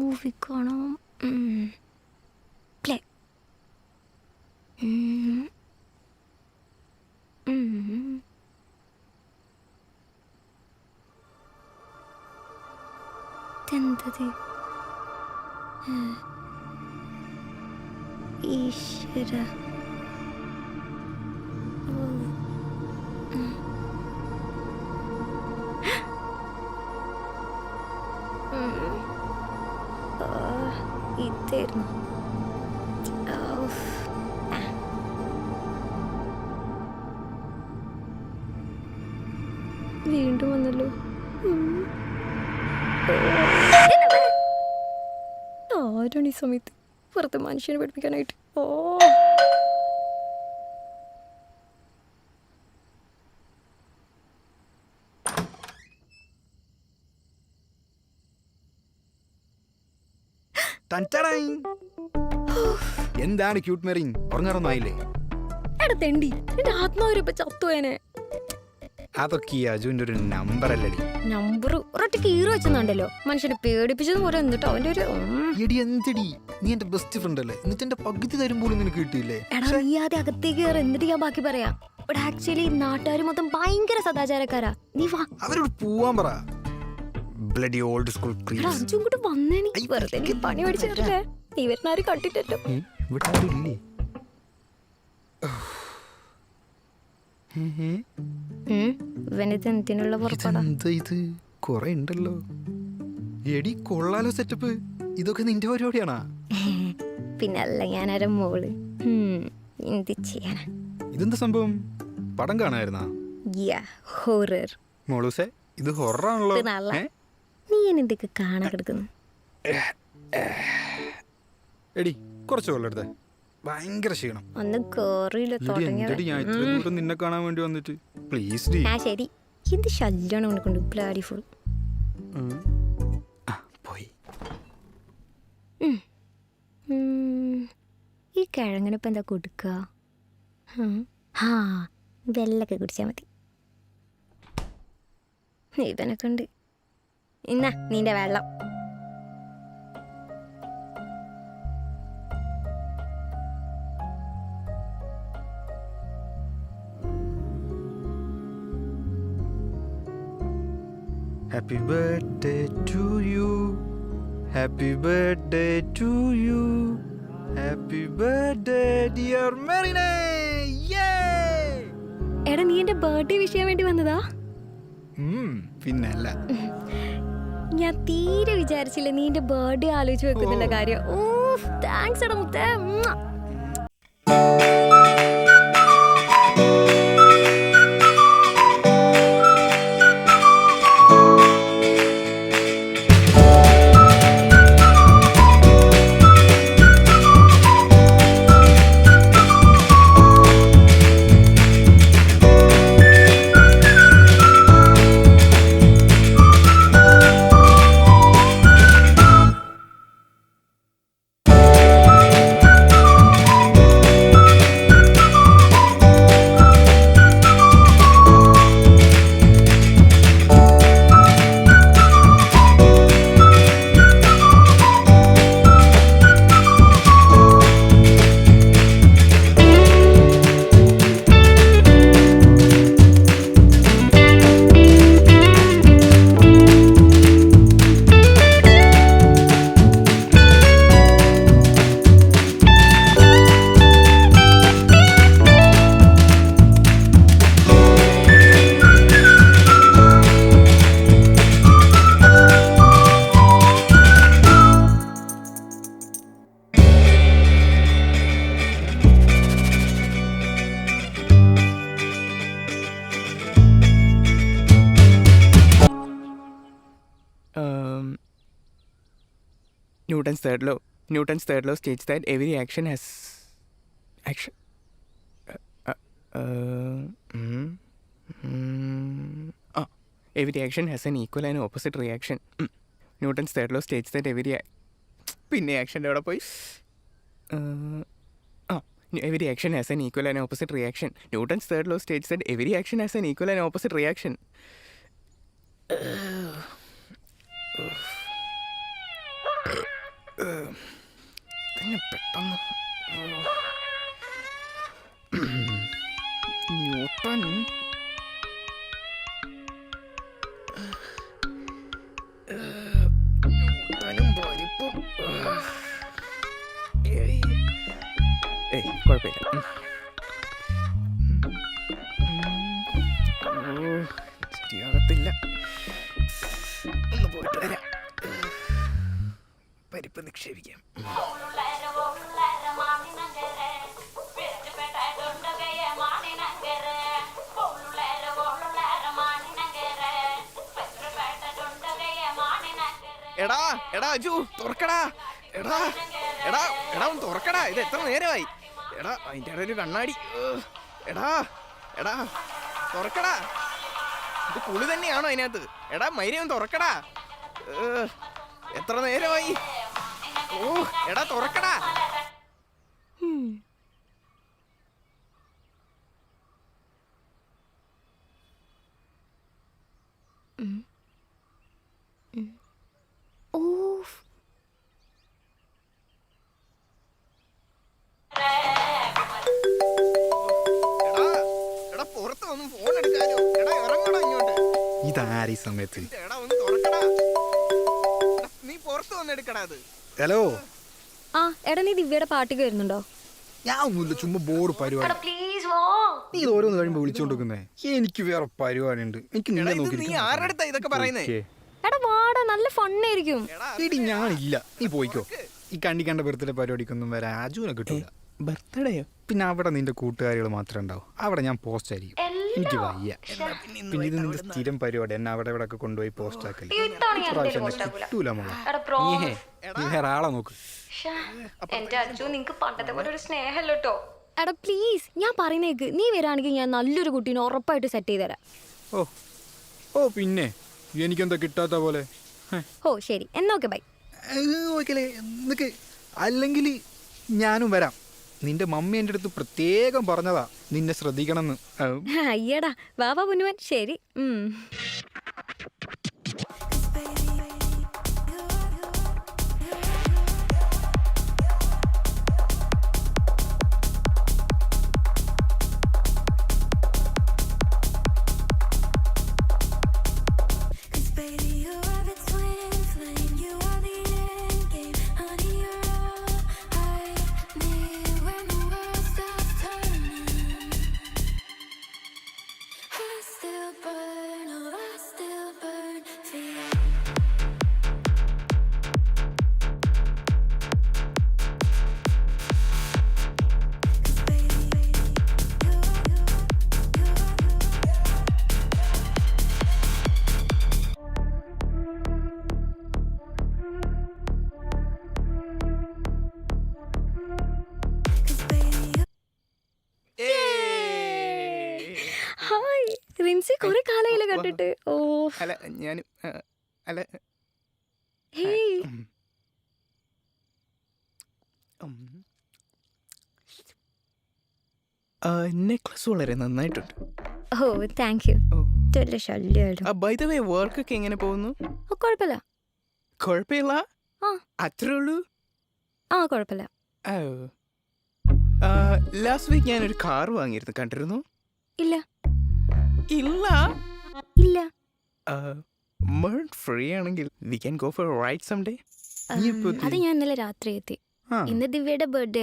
Movie കാണാം. Play. എന്തത്? ഈശ്വര. ഇതായിരുന്നു. വീണ്ടും വന്നല്ലോ. ആരാണ് ഈ സമയത്ത് വെറുതെ മനുഷ്യനെ പഠിപ്പിക്കാനായിട്ട്? ഓ, എന്താണ് ക്യൂട്ട് മെറിങ്? ഉറങ്ങാറൊന്നും ആയില്ലേ? എടാ തെണ്ടി, എന്റെ ആത്മാവിനെ ചത്തുവേനെ. അതൊക്കെ അജുവിന്റെ ഒരു നമ്പർ അല്ലടി. നമ്പർ ഒരൊറ്റ കീറ് വെച്ചെന്നുണ്ടല്ലോ, മനുഷ്യനെ പേടിപ്പിച്ചത് പോലെ. എന്നിട്ട് അവന്റെ ഒരു എടി എന്തെടി, നീ എന്റെ ബെസ്റ്റ് ഫ്രണ്ട് അല്ലേ? എന്നിട്ട് എന്റെ പകുതി തരുമ്പോഴും നിനക്ക് കിട്ടിയില്ലേ? എടാ നീ ആദ്യം അകത്തേക്ക് കയറി, എന്നിട്ട് ഞാൻ ബാക്കി പറയാം. ഇവിടെ ആക്ച്വലി നാട്ടുകാർ മൊത്തം ഭയങ്കര സദാചാരക്കാരാ. നീ വാ. അവരോട് പോവാൻ പറ. Bloody old school crepes. അഞ്ചും കൂടെ വന്നേനി. വെറുതെ എനിക്ക് പണി പഠിച്ചേ. നീ വരുന്ന ആരും കണ്ടിട്ടല്ലോ. ഇവിടെ ആരും ഇല്ലേ? ഇവനിതെന്തിനുള്ള പുറപ്പാടാ? ഇത് കൊറേ ഉണ്ടല്ലോ. എടി കൊള്ളാലോ സെറ്റപ്പ്. ഇതൊക്കെ നിന്റെ പരിപാടിയാണാ? പിന്നല്ല, ഞാനൊരു മോള്. എന്ത് ചെയ്യാനാ? ഇതെന്താ സംഭവം? പടം കാണായിരുന്നാ? ഹൊറർ. മോളൂസേ, ഇത് ഹൊററാണല്ലോ. നീ എന്തൊക്കെ കാണാൻ കിടക്കുന്നു? എടി കുറച്ച് വെള്ളം എടുത്തേ. ഭയങ്കര ക്ഷീണം. ഒന്ന് കേറിയില്ല. ഞാൻ ഇത്ര ദൂരം നിന്നെ കാണാൻ വേണ്ടി വന്നിട്ട് പ്ലീസ് ഡി. ശരി. എന്ത് ശല്യാണ് അവനെ കൊണ്ട്. Bloody full. പോയി. ഈ കിഴങ്ങിനിപ്പോ എന്താ കൊടുക്കുക? വെള്ളൊക്കെ കുടിച്ചാൽ മതി. ഇവനൊക്കെ ഉണ്ട്. ഇന്നാ നിന്റെ വെള്ളം. Happy birthday to you. Happy birthday to you. Happy birthday dear Marine. Yay! എടാ നീ എന്റെ ബർത്ത്ഡേ വിഷ് ചെയ്യാൻ വേണ്ടി വന്നതാ? പിന്നല്ല. ഞാൻ തീരെ വിചാരിച്ചില്ല നീ എന്റെ ബർത്ത്ഡേ ആലോചിച്ച് വെക്കുന്നുള്ള കാര്യം. താങ്ക്സ് എടാ മുത്തേ. Newton's third law states that every action has action. Every action has an equal and opposite reaction. Newton's third law states that every പിന്നെ ആക്ഷൻ്റെ അവിടെ പോയി Every action has an equal and opposite reaction. Newton's third law states that every action has an equal and opposite reaction. തന്നെ പെട്ടെന്ന് newton ന്യൂട്ടനും പരിപ്പും ഏയ് കുഴപ്പമില്ല. ശരിയാകത്തില്ല. ഒന്ന് പോയിട്ട് വരാം. പരിപ്പ് നിക്ഷേപിക്കാം. എടാ എടാ അജു തുറക്കടാ. എടാ എടാ എടാ ഒന്ന് തുറക്കടാ. ഇത് എത്ര നേരമായി? എടാ അതിൻ്റെ ഇടയിൽ ഒരു കണ്ണാടി. എടാ എടാ തുറക്കടാ. ഇത് പുളി തന്നെയാണോ അതിനകത്ത്? എടാ മൈര ഒന്ന് തുറക്കടാ. എത്ര നേരമായി? ഓ എടാ തുറക്കടാ. ഓഫ്. എടാ എടാ പുറത്ത് വന്ന് ഫോൺ എടുക്കാനോ? എടാ ഇറങ്ങടാ ഇങ്ങോട്ട്. ഇതാരീ സമയത്ത്? എടാ ഒന്ന് തുറക്കടാ. നീ പുറത്ത് വന്ന് എടുക്കടാ അത്. ഹലോ. ആ എടാ നീ ദിവ്യയുടെ പാർട്ടിക്ക് വരുന്നുണ്ടോ? ഞാൻ ഒന്നുമില്ല, ചുമ്മാ ബോർഡ് പരിപാടി. പ്ലീസ് വാ. നീ ഇത് ഓരോന്ന് കഴിയുമ്പോ വിളിച്ചോണ്ടിരിക്കുന്നേ. എനിക്ക് വേറെ പരിപാടി ഉണ്ട്. എനിക്ക് എടാ, നിന്നെ ഇത് നോക്കി നീ ആരുടെ അടുത്താ ഇതൊക്കെ പറയുന്നേ? എടാ വാടാ, നല്ല ഫണ്ണായിരിക്കും. എടാ, എടി ഞാനില്ല, നീ പോയിക്കോ. ഈ കണ്ട ബർത്ത്ഡേ പരിപാടിക്കൊന്നും വരാൻ അജുവിനെ കിട്ടില്ല. ബർത്ത്ഡേയോ? പിന്നെ അവിടെ നിന്റെ കൂട്ടുകാരികൾ മാത്രമേ ഉണ്ടാവും. അവിടെ ഞാൻ പോസ്റ്റ് ആയിരിക്കും. എനിക്ക് വയ്യ. പിന്നെ ഇത് നിന്റെ സ്ഥിരം പരിപാടി. എന്നെ അവിടെ ഇവിടെ ഒക്കെ കൊണ്ടുപോയി പോസ്റ്റ് ആക്കല്. പ്രാവശ്യം എന്നെ കിട്ടൂല മോളെ. നീ വേറെ ആളെ നോക്ക്. എന്റെ അച്ചു നിങ്ങക്ക് പണ്ടത്തെ പോലെ ഒരു സ്നേഹല്ലോ കേട്ടോ. എടാ പ്ലീസ്, ഞാൻ പറയുന്നേക്ക്. നീ വരാണെങ്കിൽ ഞാൻ നല്ലൊരു കുട്ടീനെ ഉറപ്പായിട്ട് സെറ്റ് ചെയ്ത് തരാം. ഓ ഓ പിന്നെ എനിക്കെന്താ കിട്ടാത്ത പോലെ. ഓ ശരി, എന്നോക്കെ ബൈ. നിനക്ക് അല്ലെങ്കിൽ ഞാനും വരാം. നിന്റെ മമ്മി എൻ്റെ അടുത്ത് പ്രത്യേകം പറഞ്ഞതാ നിന്നെ ശ്രദ്ധിക്കണമെന്ന്. അയ്യടാ വാവാ പുന്നുവൻ. ശരി. ഹായ് റിൻസി, കുറെ കാലയില് കണ്ടിട്ട്. ഓ അല്ല ഞാൻ അല്ല ഹേയ്. നെക്ലസ് വളരെ നന്നായിട്ടുണ്ട്. ഓ താങ്ക് യു. വലിയ ശല്യമായിരുന്നു. ബൈ ദ വേ വർക്ക് ഒക്കെ എങ്ങനെ പോകുന്നു? ഓ കുഴപ്പമില്ല. കുഴപ്പമില്ല, ആ അത്രേ ഉള്ളൂ. ആ കുഴപ്പമില്ല. ലാസ്റ്റ് വീക്ക് ഞാനൊരു കാർ വാങ്ങിയിരുന്നു, കണ്ടിരുന്നു? ഇല്ല ഇല്ല ഇല്ല. ഫ്രീ ആണെങ്കിൽ we can go for ride some day. അത് ഞാൻ ഇന്നലെ രാത്രി എത്തി. ഇന്ന് ദിവ്യയുടെ ബർത്ത്ഡേ.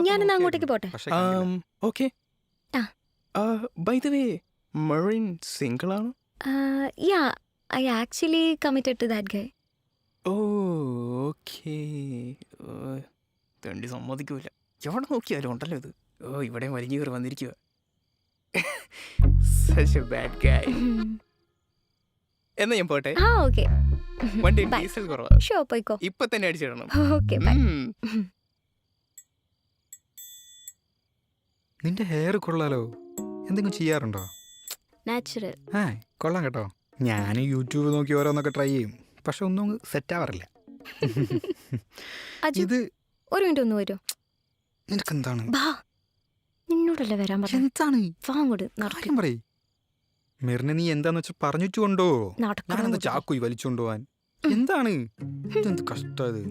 ഞാനിന്ന് അങ്ങോട്ടേക്ക് പോട്ടെ. Okay. By the way Merin single ആണോ? Yeah, I actually committed to that guy. Okay. തണ്ടി സമ്മതിക്കൂല. എവിടെ നോക്കിയാലും ഉണ്ടല്ലോ ഇത്. ഓ ഇവിടെ വലിഞ്ഞു കയറി വന്നിരിക്കുക. Such a bad guy. എന്നാ ഞാൻ പോട്ടെ. ആ ഓക്കെ. വണ്ടി ഡീസൽ കുറവാ. ഷോ പോയിക്കോ. ഇപ്പൊ തന്നെ അടിച്ചിടണം. Okay bye. നിന്റെ ഹെയർ കൊള്ളാലോ. എന്തെങ്കിലും ചെയ്യാറുണ്ടോ? നാച്ചുറൽ. കൊള്ളാം കേട്ടോ. ഞാൻ യൂട്യൂബ് നോക്കി ഓരോന്നൊക്കെ ട്രൈ ചെയ്യും, പക്ഷെ ഒന്നും സെറ്റ് ആവാറില്ല. അജു ഇത് ഒരു മിനിറ്റ് ഒന്ന് വരുമോ? നിനക്കെന്താണ്? ബാ നിന്നോടല്ലേ വരാൻ പറഞ്ഞു. എന്താണ് വാങ്ങോട് നടക്കും. കാര്യം പറയ്. മെറിനെ നീ എന്താന്ന് വെച്ചാൽ പറഞ്ഞിട്ടുണ്ടോ? ഞാനെന്താ ചാക്കുയി വലിച്ചുകൊണ്ടുപോവാൻ? എന്താണ് ഇതെന്ത് കഷ്ടത്?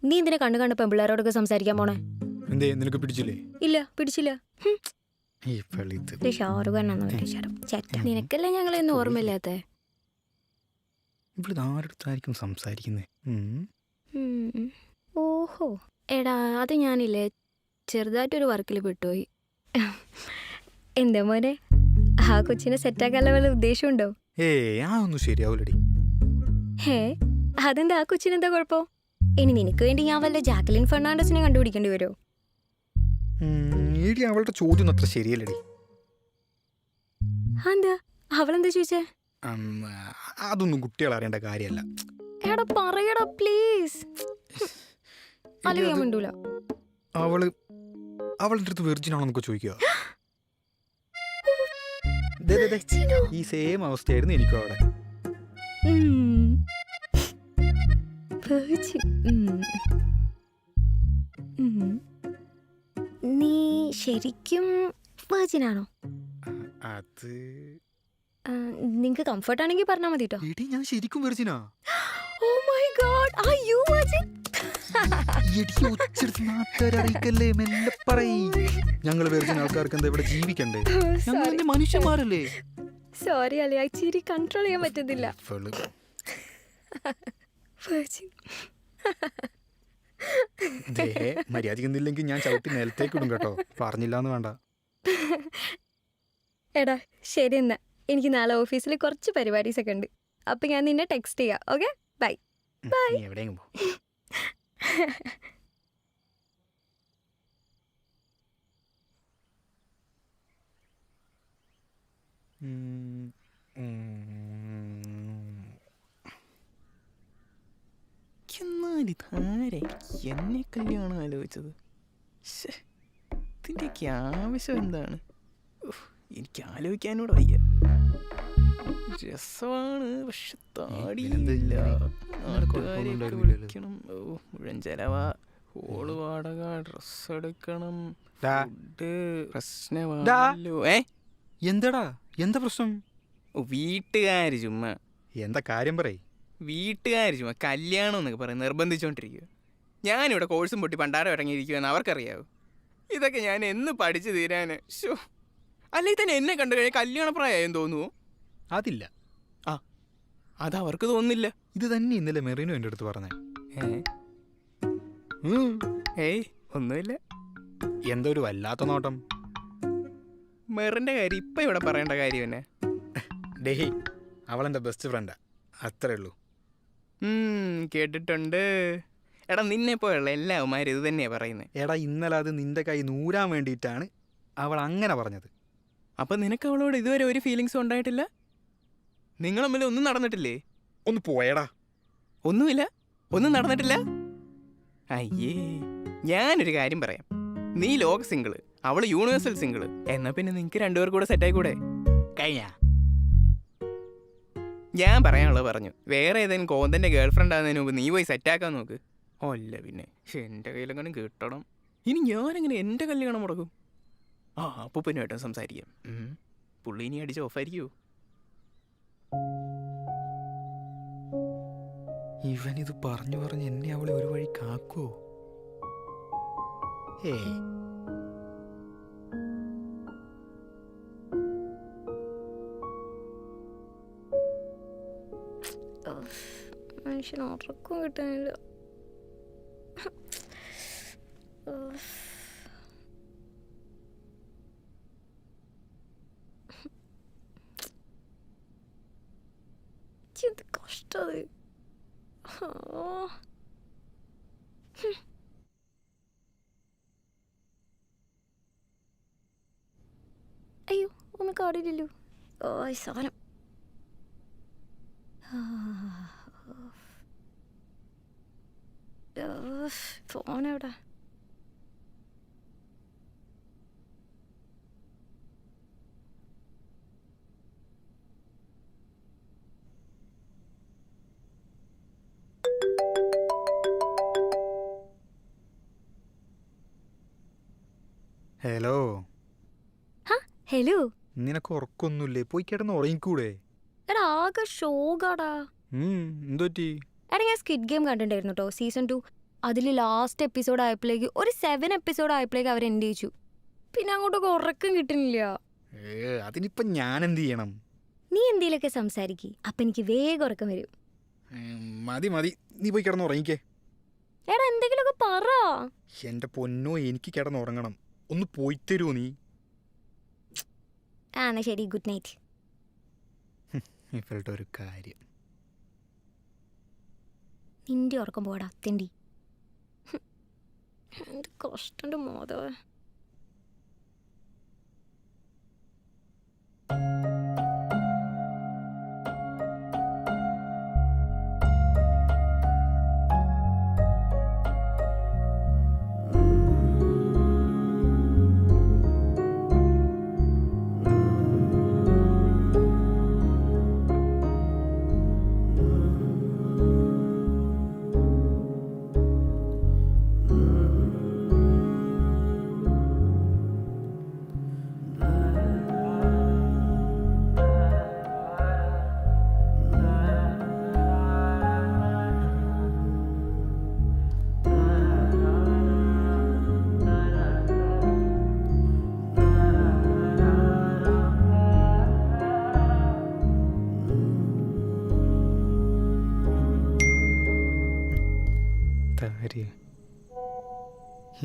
നീ എന്തിനാ കണ്ണു കണ്ട് പെമ്പിള്ളേരോടൊക്കെ സംസാരിക്കാൻ പോണേ? എന്തേ നിനക്ക് പിടിച്ചില്ലേ? ഇല്ല, പിടിച്ചില്ല. ഈ വെളിത്ത് ഷാറുഖ് ഖാനാന്ന് വിളിച്ചാലും ചേട്ട. നിനക്കല്ലേ ഞങ്ങളെയൊന്നും ഓർമ്മയില്ലാത്ത? ഇവിടെ ആരെടുത്തായിരിക്കും സംസാരിക്കുന്നേ? ഓഹോ, എടാ അത് ഞാനില്ലേ ചെറുതായിട്ടൊരു വർക്കിൽ പെട്ടുപോയി. എന്താ മോനെ, ആ കൊച്ചിനെ സെറ്റാക്കാനുള്ള വല്ല ഉദ്ദേശമുണ്ടോ? ആ ഒന്നും ശരിയാവൂലടി. ഹേ, അതെന്താ ആ കൊച്ചിനെന്താ കുഴപ്പം? ഇനി നിനക്ക് വേണ്ടി ഞാൻ വല്ല ജാക്ലിൻ ഫെർണാണ്ടസിനെ കണ്ടുപിടിക്കേണ്ടി വരുമോ? അവളുടെ ചോദ്യം അത്ര ശരിയല്ലടി. എന്താ അവളെന്താ ചോദിച്ചേ? അതൊന്നും കുട്ടികൾ അറിയേണ്ട കാര്യമല്ല. എടാ പറയടാ പ്ലീസ്. അല്ലെങ്കിൽ മിണ്ടൂല. അവളുടെ അടുത്ത് വെർജിൻ ആണെന്നൊക്കെ ചോദിക്കുക. ഈ സെയിം അവസ്ഥയായിരുന്നു എനിക്കും അവിടെ. നീ ശരിക്കും വെർജിനാണോ? അത് നിങ്ങക്ക് കംഫർട്ട് ആണെങ്കിൽ പറഞ്ഞാൽ മതി കേട്ടോ. ഞാൻ ശരിക്കും വെർജിനാ. Oh my God, are you virgin? ഞങ്ങൾ വെർജിൻ ആൾക്കാർക്ക് എന്താ ഇവിടെ ജീവിക്കണ്ടേ? മനുഷ്യന്മാരല്ലേ? സോറി അല്ലേ, ആ ചിരി കൺട്രോൾ ചെയ്യാൻ പറ്റുന്നില്ല. മര്യാദയ്ക്കുന്നില്ലെങ്കിൽ ഞാൻ ചവിട്ടി നിലത്തേക്ക് ഇടും കേട്ടോ. പറഞ്ഞില്ലാന്ന് വേണ്ട. എടാ ശരി എന്നാ, എനിക്ക് നാളെ ഓഫീസിൽ കുറച്ച് പരിപാടീസ് ഒക്കെ ഉണ്ട്. അപ്പൊ ഞാൻ നിന്നെ ടെക്സ്റ്റ് ചെയ്യാം. Okay, bye. ബൈ. എവിടെയെങ്കിലും പോ. എന്നെ കല്യാണം ആലോചിച്ചത് ഇതിൻ്റെയൊക്കെ ആവശ്യം എന്താണ്? എനിക്ക് ആലോചിക്കാനൂടെ വയ്യ. രസമാണ്, പക്ഷെ താടിയില്ല. നാട്ടുകാരെയൊക്കെ വിളിക്കണം. മുഴുവൻ ചെലവാ. ഹോള് വാടക, ഡ്രസ് എടുക്കണം, ഫുഡ്. പ്രശ്നമാണല്ലോ. എന്താടാ, എന്താ പ്രശ്നം? വീട്ടുകാര് ചുമ്മാ. എന്താ കാര്യം പറയ്. വീട്ടുകാര് ചുമ്മാ കല്യാണം എന്നൊക്കെ പറയും നിർബന്ധിച്ചോണ്ടിരിക്കുക. ഞാനിവിടെ കോഴ്സും പൊട്ടി പണ്ടാരം ഇറങ്ങിയിരിക്കുമെന്ന് അവർക്കറിയാവൂ. ഇതൊക്കെ ഞാൻ എന്ന് പഠിച്ചു തീരാന്. അല്ലെങ്കിൽ തന്നെ എന്നെ കണ്ടു കഴിഞ്ഞാൽ കല്യാണപ്രായം തോന്നുവോ? അതില്ല. അതവർക്ക് തോന്നുന്നില്ല. ഇത് തന്നെ ഇന്നലെ മെറീനോ എൻ്റെ അടുത്ത് പറഞ്ഞേ. ഒന്നുമില്ല. എന്തോ ഒരു വല്ലാത്ത നോട്ടം. മെറിന്റെ കാര്യം ഇപ്പൊ ഇവിടെ പറയേണ്ട കാര്യം തന്നെ. ഡേഹി, അവളെന്റെ ബെസ്റ്റ് ഫ്രണ്ടാ, അത്രേ ഉള്ളൂ. കേട്ടിട്ടുണ്ട്. എടാ നിന്നെ പോലുള്ള എല്ലാവന്മാരും ഇത് തന്നെയാ പറയുന്നത്. എടാ ഇന്നലെ അത് നിന്റെ കൈ നൂരാൻ വേണ്ടിയിട്ടാണ് അവൾ അങ്ങനെ പറഞ്ഞത്. അപ്പൊ നിനക്ക് അവളോട് ഇതുവരെ ഒരു ഫീലിങ്സും ഉണ്ടായിട്ടില്ല? നിങ്ങൾ തമ്മിൽ ഒന്നും നടന്നിട്ടില്ലേ? ഒന്ന് പോയടാ. ഒന്നുമില്ല, ഒന്നും നടന്നിട്ടില്ല. അയ്യേ, ഞാനൊരു കാര്യം പറയാം. നീ ലോക സിംഗിള്, അവള് യൂണിവേഴ്സൽ സിംഗിള്. എന്നാ പിന്നെ നിനക്ക് രണ്ടുപേർക്കും കൂടെ സെറ്റായിക്കൂടെ? കഴിഞ്ഞ ഞാൻ പറയാനുള്ളത് പറഞ്ഞു. വേറെ ഏതെങ്കിലും കോന്തന്റെ ഗേൾഫ്രണ്ട് ആകുന്നതിന് മുമ്പ് നീ പോയി സെറ്റാക്കാൻ നോക്ക്. അല്ല പിന്നെ എൻ്റെ കയ്യിലെങ്ങനെ കിട്ടണം. ഇനി ഞാനെങ്ങനെ എൻ്റെ കല്യാണം മുടക്കും? അപ്പൂപ്പനുമായിട്ടും സംസാരിക്കാം. പുള്ളി ഇനി അടിച്ച് ഓഫായിരിക്കുമോ? ഇവനിത് പറഞ്ഞു പറഞ്ഞ് എന്നെ അവളെ ഒരു വഴി കാക്കുവോ? മനുഷ്യന് ഉറക്കം കിട്ടാനില്ല. എന്ത് കഷ്ടത്. അയ്യോ, ഒന്നും കാടില്ലല്ലോ. സാധനം ഫോണെവിടെ? ഹലോ, ഹലോ നിനക്ക് ഉറക്കൊന്നുമില്ലേ? പോയി കിടന്ന് ഉറങ്ങിക്കൂടെ? എടാ ആകെ ഷോകാടാ. എന്തോറ്റി? എടാ ഞാൻ സ്ക്വിഡ് ഗെയിം കണ്ടിട്ടുണ്ടായിരുന്നു കേട്ടോ, സീസൺ 2. അതിൽ ലാസ്റ്റ് എപ്പിസോഡ് ആയപ്പോഴേക്ക് ഒരു 7 എപ്പിസോഡ് ആയപ്പോഴേക്ക് അവർ എൻഡ് ചെയ്യിച്ചു. പിന്നെ അങ്ങോട്ടൊക്കെ ഉറക്കം കിട്ടുന്നില്ല. അതിനിപ്പം ഞാൻ എന്ത് ചെയ്യണം? നീ എന്തേലൊക്കെ സംസാരിക്ക്, അപ്പം എനിക്ക് വേഗം ഉറക്കം വരും. മതി മതി, നീ പോയി കിടന്ന് ഉറങ്ങിക്കേ. എടാ എന്തെങ്കിലുമൊക്കെ പറ. എൻ്റെ പൊന്നോ, എനിക്ക് കിടന്ന് ഉറങ്ങണം. ഒന്ന് പോയി തരുമോ നീ? ആ എന്നാ ശരി, ഗുഡ് നൈറ്റ്. ഇവളുടെ ഒരു കാര്യം. നിന്റെ ഉറക്കം പോടാ തെണ്ടി. എന്ത് കഷ്ടൻ്റെ മോദവ.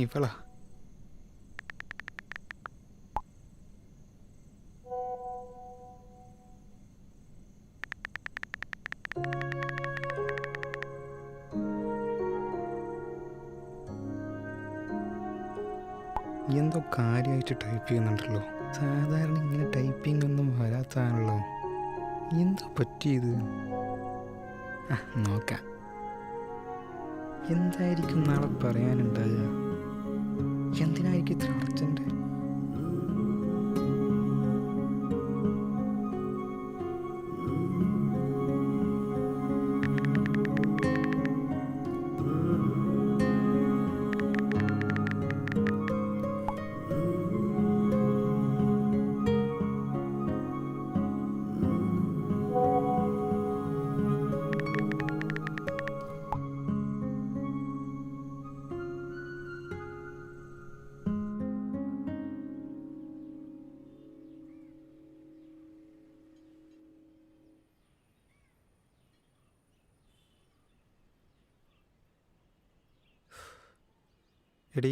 ഇവളാ? എന്തോ കാര്യമായിട്ട് ടൈപ്പ് ചെയ്യുന്നുണ്ടല്ലോ. സാധാരണ ഇങ്ങനെ ടൈപ്പിംഗ് ഒന്നും വരാത്താണല്ലോ. എന്തോ പറ്റിയത്? നോക്കാം. എന്തായിരിക്കും നാളെ പറയാനുണ്ടാകുക? എന്തിനായിരിക്കും ഇത്ര അർജന്റ്? എടീ,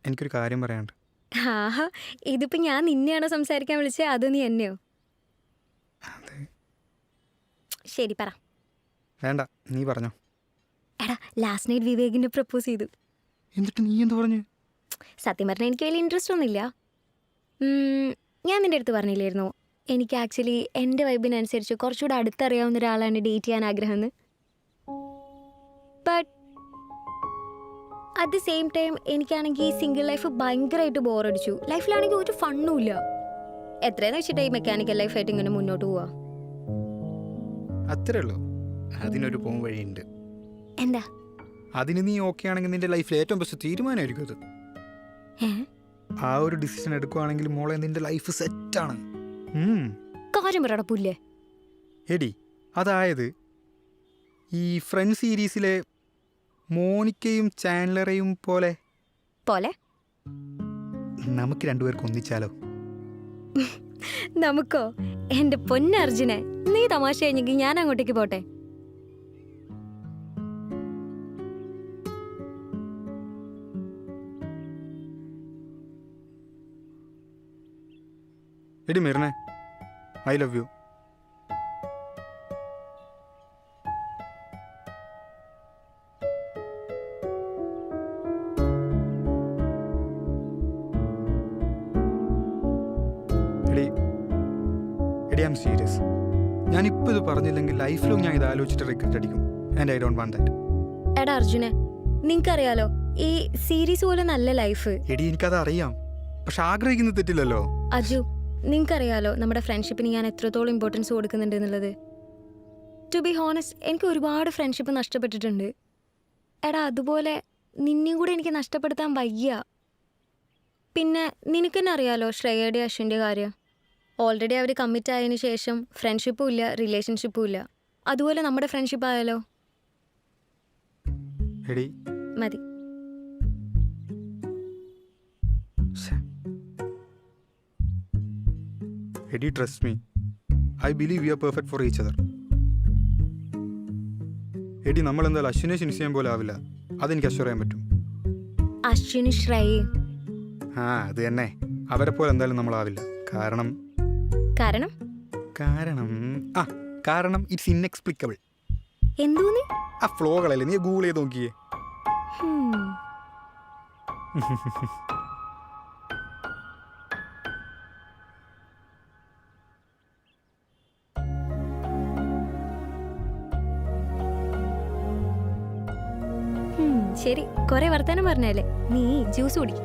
എനിക്കൊരു കാര്യം പറയാനുണ്ട്. ആഹാ, ഇതിപ്പോ ഞാൻ നിന്നെയാണോ സംസാരിക്കാൻ വിളിച്ചത് അതോ നീ എന്നെയോ? അതെ. ശരി പറ. വേണ്ട, നീ പറഞ്ഞോ. എടാ ലാസ്റ്റ് നൈറ്റ് വിവേകിനെ പ്രപ്പോസ് ചെയ്തു. എന്നിട്ട് നീ എന്ത് പറഞ്ഞു? സത്യം പറഞ്ഞാൽ എനിക്ക് വലിയ ഇൻട്രസ്റ്റ് ഒന്നുമില്ല. ഞാൻ നിൻ്റെ അടുത്ത് പറഞ്ഞില്ലായിരുന്നു എനിക്ക് ആക്ച്വലി എൻ്റെ വൈബിനനുസരിച്ച് കുറച്ചുകൂടെ അടുത്തറിയാവുന്ന ഒരാളാണ് ഡേറ്റ് ചെയ്യാൻ ആഗ്രഹമെന്ന്. But at the same time എനിക്കാണെങ്കിൽ സിംഗിൾ ലൈഫ് ഭയങ്കരമായിട്ട് ബോറടിച്ചു. ലൈഫിലാണെങ്കിൽ ഒരു ഫണ്ണും ഇല്ല. എത്രയെന്ന് വെച്ചിട്ട് ഈ മെക്കാനിക്കൽ ലൈഫായിട്ട് ഇങ്ങനെ മുന്നോട്ട് പോവാ. അത്രേ ഉള്ളൂ. അതിനൊരു പോം വഴിയുണ്ട്. എന്താ? അതിന് നീ ഓക്കെ ആണെങ്കിൽ നിന്റെ ലൈഫിൽ ഏറ്റവും ബെസ്റ്റ് തീരുമാനമായിരിക്കും അത്. ആ ഒരു ഡിസിഷൻ എടുക്കുവാണെങ്കിൽ മോളെ നിന്റെ ലൈഫ് സെറ്റാണ്. കാര്യം പറയടാ പുല്ലേ. എടി, അതായത് ഈ ഫ്രണ്ട് സീരീസിലെ മോനിക്കയും ചാൻഡലറയും പോലെ പോലെ നമുക്ക് രണ്ടുപേർക്ക് ഒന്നിച്ചാലോ? നമുക്കോ? എൻ്റെ പൊന്നർജുനെ, നീ തമാശ കഴിഞ്ഞെങ്കിൽ ഞാൻ അങ്ങോട്ടേക്ക് പോട്ടെ. എടി മിർനെ, ഐ ലവ് യു. എടി ഐ ആം സീരിയസ്. ഞാനിപ്പോൾ ഇത് പറഞ്ഞില്ലെങ്കിൽ ലൈഫിലും ഞാൻ ഇത് ആലോചിച്ചിട്ട് റിഗ്രറ്റ് അടിക്കും. And I don't want that. എടാ അർജുനെ, നിനക്കറിയാലോ ഈ സീരീസ് പോലെ നല്ല ലൈഫ്. എടി എനിക്കത് അറിയാം, പക്ഷെ ആഗ്രഹിക്കുന്നത് തെറ്റില്ലല്ലോ. അജു, നിനക്കറിയാലോ നമ്മുടെ ഫ്രണ്ട്ഷിപ്പിന് ഞാൻ എത്രത്തോളം ഇമ്പോർട്ടൻസ് കൊടുക്കുന്നുണ്ട് എന്നുള്ളത്. ടു ബി ഹോണസ്റ്റ്, എനിക്ക് ഒരുപാട് ഫ്രണ്ട്ഷിപ്പ് നഷ്ടപ്പെട്ടിട്ടുണ്ട്. എടാ അതുപോലെ നിന്നെയും കൂടെ എനിക്ക് നഷ്ടപ്പെടുത്താൻ വയ്യ. പിന്നെ നിനക്ക് തന്നെ അറിയാലോ ശ്രേയയുടെ അശ്വിൻ്റെ കാര്യം. ഓൾറെഡി അവർ കമ്മിറ്റ് ആയതിനു ശേഷം ഫ്രണ്ട്ഷിപ്പും ഇല്ല, റിലേഷൻഷിപ്പും ഇല്ല. അതുപോലെ നമ്മുടെ ഫ്രണ്ട്ഷിപ്പ് ആയാലോ? എടി മതി. എടി trust me, I believe you are perfect for each other. എടി നമ്മൾ എന്തായാലും അശ്വിനെ ശിനിസിയാൻ പോലെ ആവില്ല, അതെനിക്ക് അഷ്വർ ചെയ്യാൻ പറ്റും. അശ്വിന് ശ്രേയ ആ അത് തന്നെ, അവരെ പോലെ എന്തായാലും നമ്മളാവില്ല. കാരണം കാരണം കാരണം ആ കാരണം ഇറ്റ്സ് ഇൻഎക്സ്പ്ലിക്കബിൾ. എന്തോന്ന്? ആ ഫ്ലോകളല്ലേ, നീ ഗൂഗിൾ ചെയ്ത് നോക്കിയേ. ശരി, കുറെ വർത്താനം പറഞ്ഞല്ലേ, നീ ജ്യൂസ് കുടിക്കും.